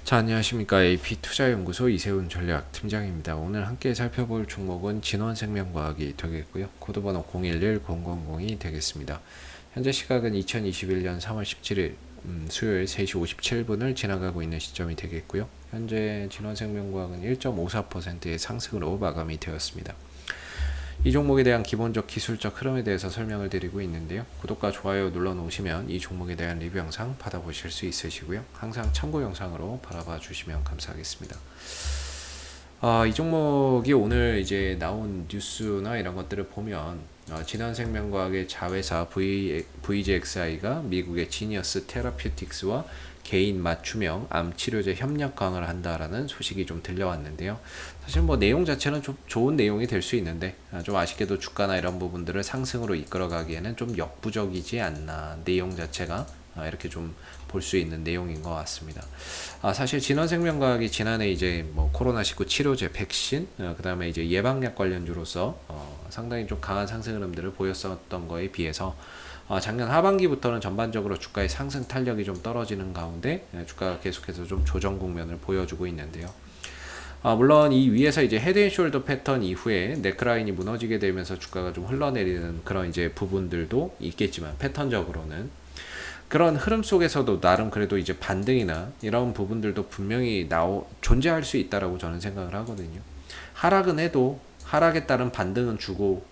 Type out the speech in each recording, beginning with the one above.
자, 안녕하십니까. AP투자연구소 이세훈 전략팀장입니다. 오늘 함께 살펴볼 종목은 진원생명과학이 되겠고요. 코드번호 011000이 되겠습니다. 현재 시각은 2021년 3월 17일 수요일 3시 57분을 지나가고 있는 시점이 되겠고요. 현재 진원생명과학은 1.54%의 상승으로 마감이 되었습니다. 이 종목에 대한 기본적 기술적 흐름에 대해서 설명을 드리고 있는데요. 구독과 좋아요 눌러 놓으시면 이 종목에 대한 리뷰 영상 받아보실 수 있으시고요. 항상 참고 영상으로 바라봐 주시면 감사하겠습니다. 이 종목이 오늘 이제 나온 뉴스나 이런 것들을 보면 진원생명과학의 자회사 VGXI가 미국의 지니어스 테라퓨틱스와 개인 맞춤형 암 치료제 협력 강화를 한다라는 소식이 좀 들려왔는데요. 사실 뭐 내용 자체는 좀 좋은 내용이 될 수 있는데 좀 아쉽게도 주가나 이런 부분들을 상승으로 이끌어가기에는 좀 역부족이지 않나, 내용 자체가 이렇게 좀 볼 수 있는 내용인 것 같습니다. 사실 진원생명과학이 지난해 이제 뭐 코로나19 치료제, 백신, 그 다음에 이제 예방약 관련주로서 상당히 좀 강한 상승 흐름들을 보였었던 거에 비해서 작년 하반기부터는 전반적으로 주가의 상승 탄력이 좀 떨어지는 가운데 주가가 계속해서 좀 조정 국면을 보여주고 있는데요. 물론 이 위에서 이제 헤드앤숄더 패턴 이후에 넥라인이 무너지게 되면서 주가가 좀 흘러내리는 그런 이제 부분들도 있겠지만, 패턴적으로는 그런 흐름 속에서도 나름 그래도 이제 반등이나 이런 부분들도 분명히 존재할 수 있다라고 저는 생각을 하거든요. 하락은 해도 하락에 따른 반등 주고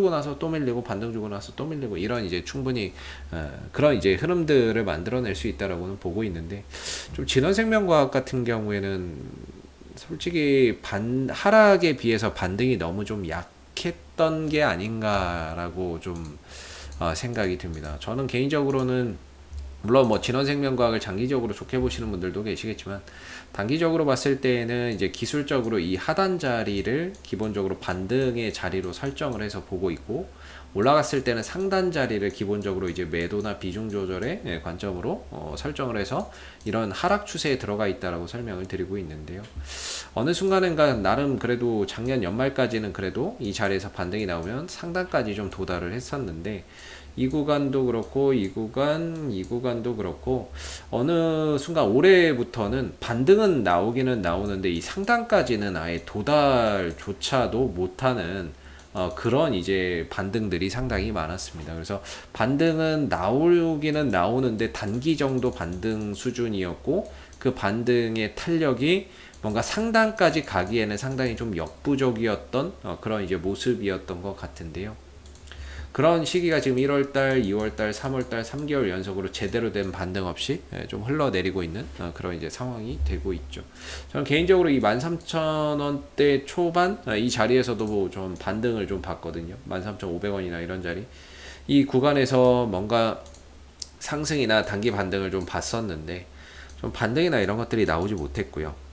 나서 또 밀리고, 반등 주고 나서 또 밀리고, 이런 이제 충분히 그런 이제 흐름들을 만들어낼 수 있다라고는 보고 있는데, 좀 진원생명과학 같은 경우에는 솔직히 하락에 비해서 반등이 너무 좀 약했던 게 아닌가라고 좀 생각이 듭니다. 저는 개인적으로는 물론 뭐 진원생명과학을 장기적으로 좋게 보시는 분들도 계시겠지만, 단기적으로 봤을 때에는 이제 기술적으로 이 하단 자리를 기본적으로 반등의 자리로 설정을 해서 보고 있고, 올라갔을 때는 상단 자리를 기본적으로 이제 매도나 비중 조절의 관점으로 설정을 해서 이런 하락 추세에 들어가 있다라고 설명을 드리고 있는데요. 어느 순간인가 나름 그래도 작년 연말까지는 그래도 이 자리에서 반등이 나오면 상단까지 좀 도달을 했었는데, 이 구간도 그렇고 이 구간도 그렇고 어느 순간 올해부터는 반등은 나오기는 나오는데 이 상단까지는 아예 도달조차도 못하는 그런 이제 반등들이 상당히 많았습니다. 그래서 반등은 나오기는 나오는데 단기 정도 반등 수준이었고, 그 반등의 탄력이 뭔가 상단까지 가기에는 상당히 좀 역부족이었던 그런 이제 모습이었던 것 같은데요. 그런 시기가 지금 1월달, 2월달, 3월달 3개월 연속으로 제대로 된 반등 없이 좀 흘러내리고 있는 그런 이제 상황이 되고 있죠. 저는 개인적으로 이 13,000원대 초반 이 자리에서도 좀 반등을 좀 봤거든요. 13,500원이나 이런 자리. 이 구간에서 뭔가 상승이나 단기 반등을 좀 봤었는데, 좀 반등이나 이런 것들이 나오지 못했고요.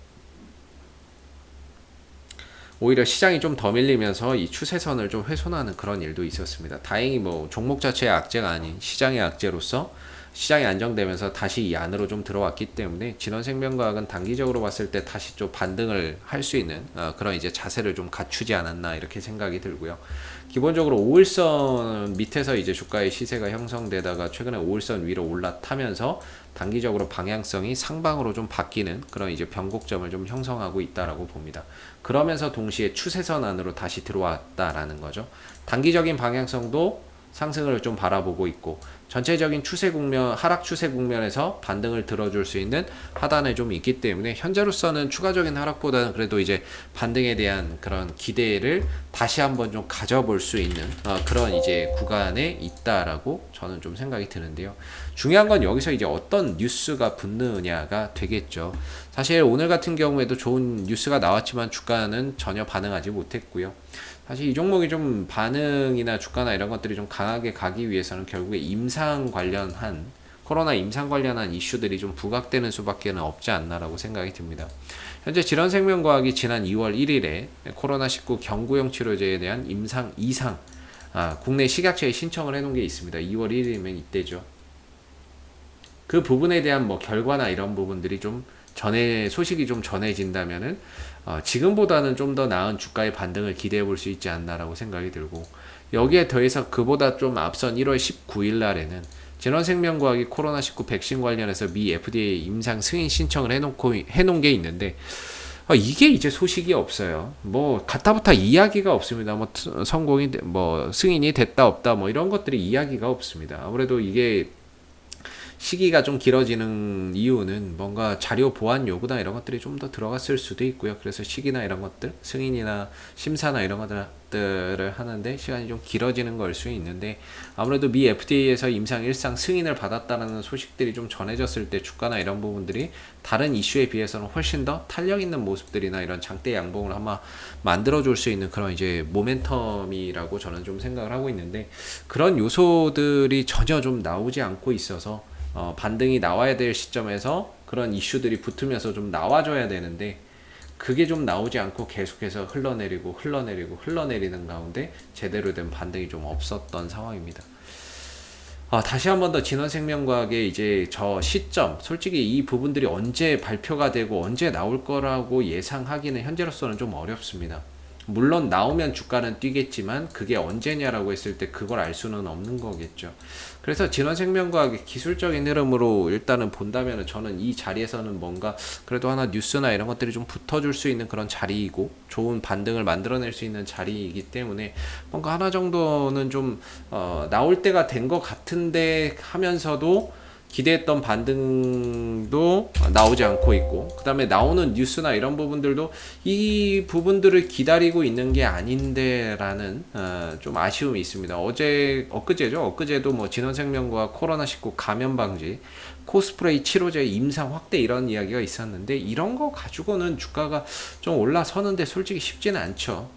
오히려 시장이 좀 더 밀리면서 이 추세선을 좀 훼손하는 그런 일도 있었습니다. 다행히 뭐 종목 자체의 악재가 아닌 시장의 악재로서 시장이 안정되면서 다시 이 안으로 좀 들어왔기 때문에 진원생명과학은 단기적으로 봤을 때 다시 좀 반등을 할 수 있는 그런 이제 자세를 좀 갖추지 않았나, 이렇게 생각이 들고요. 기본적으로 5일선 밑에서 이제 주가의 시세가 형성되다가 최근에 5일선 위로 올라타면서 단기적으로 방향성이 상방으로 좀 바뀌는 그런 이제 변곡점을 좀 형성하고 있다라고 봅니다. 그러면서 동시에 추세선 안으로 다시 들어왔다라는 거죠. 단기적인 방향성도 상승을 좀 바라보고 있고, 전체적인 추세 국면, 하락 추세 국면에서 반등을 들어줄 수 있는 하단에 좀 있기 때문에, 현재로서는 추가적인 하락보다는 그래도 이제 반등에 대한 그런 기대를 다시 한번 좀 가져볼 수 있는 그런 이제 구간에 있다라고 저는 좀 생각이 드는데요. 중요한 건 여기서 이제 어떤 뉴스가 붙느냐가 되겠죠. 사실 오늘 같은 경우에도 좋은 뉴스가 나왔지만 주가는 전혀 반응하지 못했고요. 사실 이 종목이 좀 반응이나 주가나 이런 것들이 좀 강하게 가기 위해서는 결국에 코로나 임상 관련한 이슈들이 좀 부각되는 수밖에 없지 않나라고 생각이 듭니다. 현재 진원생명과학이 지난 2월 1일에 코로나19 경구용 치료제에 대한 국내 식약처에 신청을 해놓은 게 있습니다. 2월 1일이면 이때죠. 그 부분에 대한 뭐 결과나 이런 부분들이 좀 소식이 좀 전해진다면은 지금보다는 좀 더 나은 주가의 반등을 기대해 볼 수 있지 않나라고 생각이 들고, 여기에 더해서 그보다 좀 앞선 1월 19일 날에는 진원생명과학이 코로나19 백신 관련해서 미 FDA 임상 승인 신청을 해놓은 게 있는데 이게 이제 소식이 없어요. 뭐 가타부타 이야기가 없습니다. 뭐 성공이 뭐 승인이 됐다 없다 뭐 이런 것들이 이야기가 없습니다. 아무래도 이게 시기가 좀 길어지는 이유는 뭔가 자료 보완 요구나 이런 것들이 좀 더 들어갔을 수도 있고요. 그래서 시기나 이런 것들, 승인이나 심사나 이런 것들을 하는데 시간이 좀 길어지는 걸 수 있는데 아무래도 미 FDA에서 임상 1상 승인을 받았다는 소식들이 좀 전해졌을 때 주가나 이런 부분들이 다른 이슈에 비해서는 훨씬 더 탄력 있는 모습들이나 이런 장대 양봉을 아마 만들어줄 수 있는 그런 이제 모멘텀이라고 저는 좀 생각을 하고 있는데 그런 요소들이 전혀 좀 나오지 않고 있어서 반등이 나와야 될 시점에서 그런 이슈들이 붙으면서 좀 나와줘야 되는데 그게 좀 나오지 않고 계속해서 흘러내리는 가운데 제대로 된 반등이 좀 없었던 상황입니다. 다시 한 번 더 진원생명과학의 이제 저 시점, 솔직히 이 부분들이 언제 발표가 되고 언제 나올 거라고 예상하기는 현재로서는 좀 어렵습니다. 물론 나오면 주가는 뛰겠지만 그게 언제냐라고 했을 때 그걸 알 수는 없는 거겠죠. 그래서 진원생명과학의 기술적인 흐름으로 일단은 본다면 저는 이 자리에서는 뭔가 그래도 하나 뉴스나 이런 것들이 좀 붙어줄 수 있는 그런 자리이고 좋은 반등을 만들어낼 수 있는 자리이기 때문에 뭔가 하나 정도는 좀 나올 때가 된 것 같은데 하면서도 기대했던 반등도 나오지 않고 있고 그 다음에 나오는 뉴스나 이런 부분들도 이 부분들을 기다리고 있는 게 아닌데 라는 좀 아쉬움이 있습니다. 엊그제도 뭐 진원생명과 코로나19 감염 방지 코스프레이 치료제 임상 확대 이런 이야기가 있었는데 이런 거 가지고는 주가가 좀 올라서는데 솔직히 쉽지는 않죠.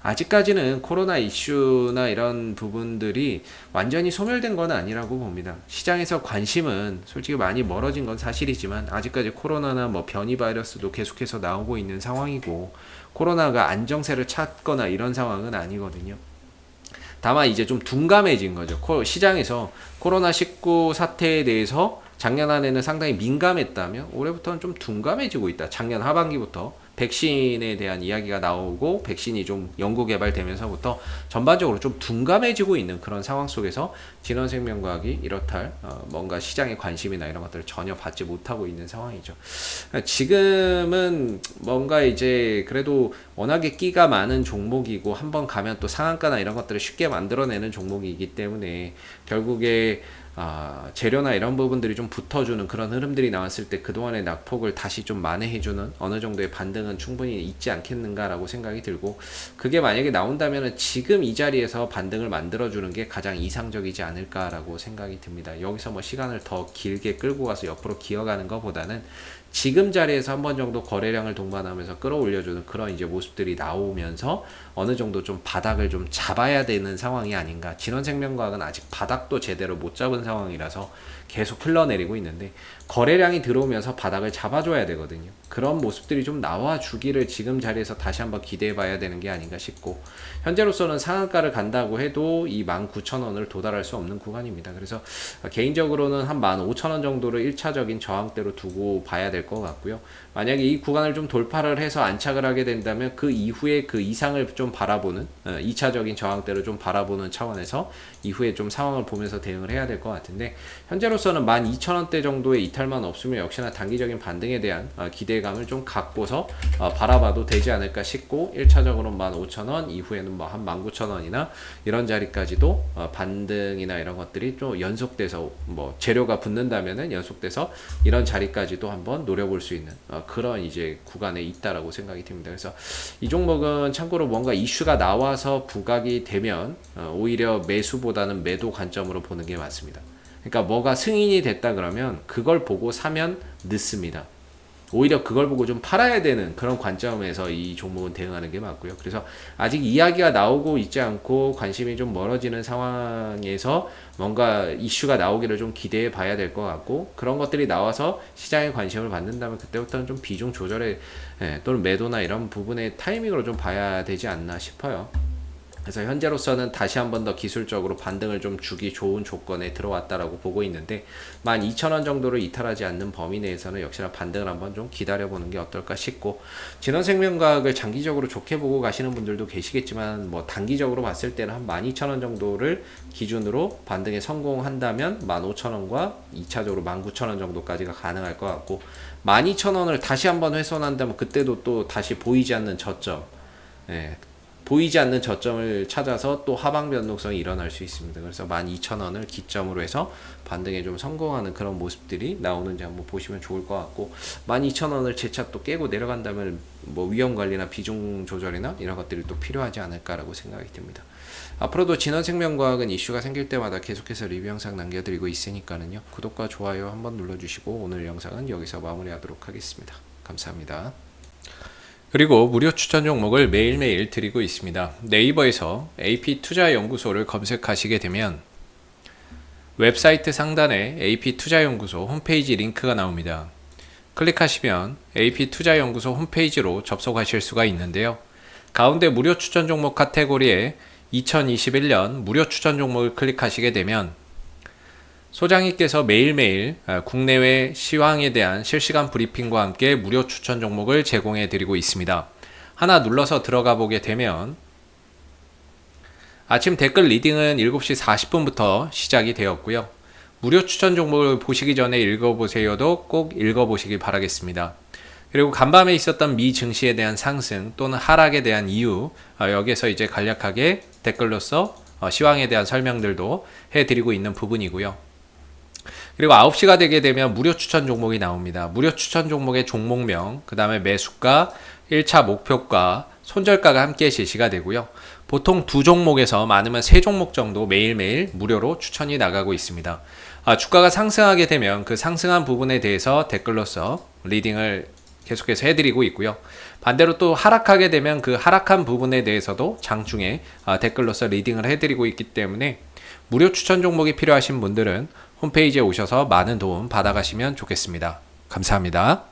아직까지는 코로나 이슈나 이런 부분들이 완전히 소멸된 건 아니라고 봅니다. 시장에서 관심은 솔직히 많이 멀어진 건 사실이지만 아직까지 코로나나 뭐 변이 바이러스도 계속해서 나오고 있는 상황이고 코로나가 안정세를 찾거나 이런 상황은 아니거든요. 다만 이제 좀 둔감해진 거죠. 시장에서 코로나19 사태에 대해서 작년 안에는 상당히 민감했다면 올해부터는 좀 둔감해지고 있다. 작년 하반기부터 백신에 대한 이야기가 나오고 백신이 좀 연구 개발되면서부터 전반적으로 좀 둔감해지고 있는 그런 상황 속에서 진원생명과학이 이렇다 뭔가 시장의 관심이나 이런 것들을 전혀 받지 못하고 있는 상황이죠. 지금은 뭔가 이제 그래도 워낙에 끼가 많은 종목이고 한번 가면 또 상한가나 이런 것들을 쉽게 만들어내는 종목이기 때문에 결국에 재료나 이런 부분들이 좀 붙어주는 그런 흐름들이 나왔을 때 그동안의 낙폭을 다시 좀 만회해주는 어느 정도의 반등은 충분히 있지 않겠는가라고 생각이 들고 그게 만약에 나온다면 지금 이 자리에서 반등을 만들어주는 게 가장 이상적이지 않을까라고 생각이 듭니다. 여기서 뭐 시간을 더 길게 끌고 가서 옆으로 기어가는 것보다는 지금 자리에서 한 번 정도 거래량을 동반하면서 끌어올려주는 그런 이제 모습들이 나오면서 어느 정도 좀 바닥을 좀 잡아야 되는 상황이 아닌가. 진원생명과학은 아직 바닥도 제대로 못 잡은 상황이라서 계속 흘러내리고 있는데 거래량이 들어오면서 바닥을 잡아줘야 되거든요. 그런 모습들이 좀 나와주기를 지금 자리에서 다시 한번 기대해 봐야 되는 게 아닌가 싶고 현재로서는 상한가를 간다고 해도 이 19,000원을 도달할 수 없는 구간입니다. 그래서 개인적으로는 한 15,000원 정도를 1차적인 저항대로 두고 봐야 될 것 같고요. 만약에 이 구간을 좀 돌파를 해서 안착을 하게 된다면 그 이후에 그 이상을 좀 바라보는 2차적인 저항대를 좀 바라보는 차원에서 이후에 좀 상황을 보면서 대응을 해야 될 것 같은데 현재로서는 12,000원대 정도의 이탈만 없으면 역시나 단기적인 반등에 대한 기대감을 좀 갖고서 바라봐도 되지 않을까 싶고 1차적으로는 15,000원 이후에는 뭐 한 19,000원이나 이런 자리까지도 반등이나 이런 것들이 좀 연속돼서 뭐 재료가 붙는다면은 연속돼서 이런 자리까지도 한번 노려볼 수 있는 그런 이제 구간에 있다라고 생각이 듭니다. 그래서 이 종목은 참고로 뭔가 이슈가 나와서 부각이 되면 오히려 매수보다는 매도 관점으로 보는 게 맞습니다. 그러니까 뭐가 승인이 됐다 그러면 그걸 보고 사면 늦습니다. 오히려 그걸 보고 좀 팔아야 되는 그런 관점에서 이 종목은 대응하는 게 맞고요. 그래서 아직 이야기가 나오고 있지 않고 관심이 좀 멀어지는 상황에서 뭔가 이슈가 나오기를 좀 기대해 봐야 될 것 같고 그런 것들이 나와서 시장의 관심을 받는다면 그때부터는 좀 비중 조절에 또는 매도나 이런 부분의 타이밍으로 좀 봐야 되지 않나 싶어요. 그래서 현재로서는 다시 한 번 더 기술적으로 반등을 좀 주기 좋은 조건에 들어왔다라고 보고 있는데 12,000원 정도를 이탈하지 않는 범위 내에서는 역시나 반등을 한번 좀 기다려보는 게 어떨까 싶고, 진원생명과학을 장기적으로 좋게 보고 가시는 분들도 계시겠지만 뭐 단기적으로 봤을 때는 한 12,000원 정도를 기준으로 반등에 성공한다면 15,000원과 2차적으로 19,000원 정도까지가 가능할 것 같고, 12,000원을 다시 한번 훼손한다면 그때도 또 다시 보이지 않는 저점, 예, 보이지 않는 저점을 찾아서 또 하방 변동성이 일어날 수 있습니다. 그래서 12,000원을 기점으로 해서 반등에 좀 성공하는 그런 모습들이 나오는지 한번 보시면 좋을 것 같고, 12,000원을 재차 또 깨고 내려간다면 뭐 위험 관리나 비중 조절이나 이런 것들이 또 필요하지 않을까라고 생각이 듭니다. 앞으로도 진원생명과학은 이슈가 생길 때마다 계속해서 리뷰 영상 남겨드리고 있으니까는요, 구독과 좋아요 한번 눌러주시고 오늘 영상은 여기서 마무리하도록 하겠습니다. 감사합니다. 그리고 무료 추천 종목을 매일매일 드리고 있습니다. 네이버에서 AP투자연구소를 검색하시게 되면 웹사이트 상단에 AP투자연구소 홈페이지 링크가 나옵니다. 클릭하시면 AP투자연구소 홈페이지로 접속하실 수가 있는데요. 가운데 무료 추천 종목 카테고리에 2021년 무료 추천 종목을 클릭하시게 되면 소장님께서 매일매일 국내외 시황에 대한 실시간 브리핑과 함께 무료 추천 종목을 제공해 드리고 있습니다. 하나 눌러서 들어가 보게 되면 아침 댓글 리딩은 7시 40분부터 시작이 되었고요. 무료 추천 종목을 보시기 전에 읽어보세요도 꼭 읽어보시기 바라겠습니다. 그리고 간밤에 있었던 미 증시에 대한 상승 또는 하락에 대한 이유, 여기에서 이제 간략하게 댓글로서 시황에 대한 설명들도 해드리고 있는 부분이고요. 그리고 9시가 되게 되면 무료 추천 종목이 나옵니다. 무료 추천 종목의 종목명, 그 다음에 매수가, 1차 목표가, 손절가가 함께 실시가 되고요. 보통 2종목에서 많으면 3종목 정도 매일매일 무료로 추천이 나가고 있습니다. 주가가 상승하게 되면 그 상승한 부분에 대해서 댓글로서 리딩을 계속해서 해드리고 있고요. 반대로 또 하락하게 되면 그 하락한 부분에 대해서도 장중에 댓글로서 리딩을 해드리고 있기 때문에 무료 추천 종목이 필요하신 분들은 홈페이지에 오셔서 많은 도움 받아가시면 좋겠습니다. 감사합니다.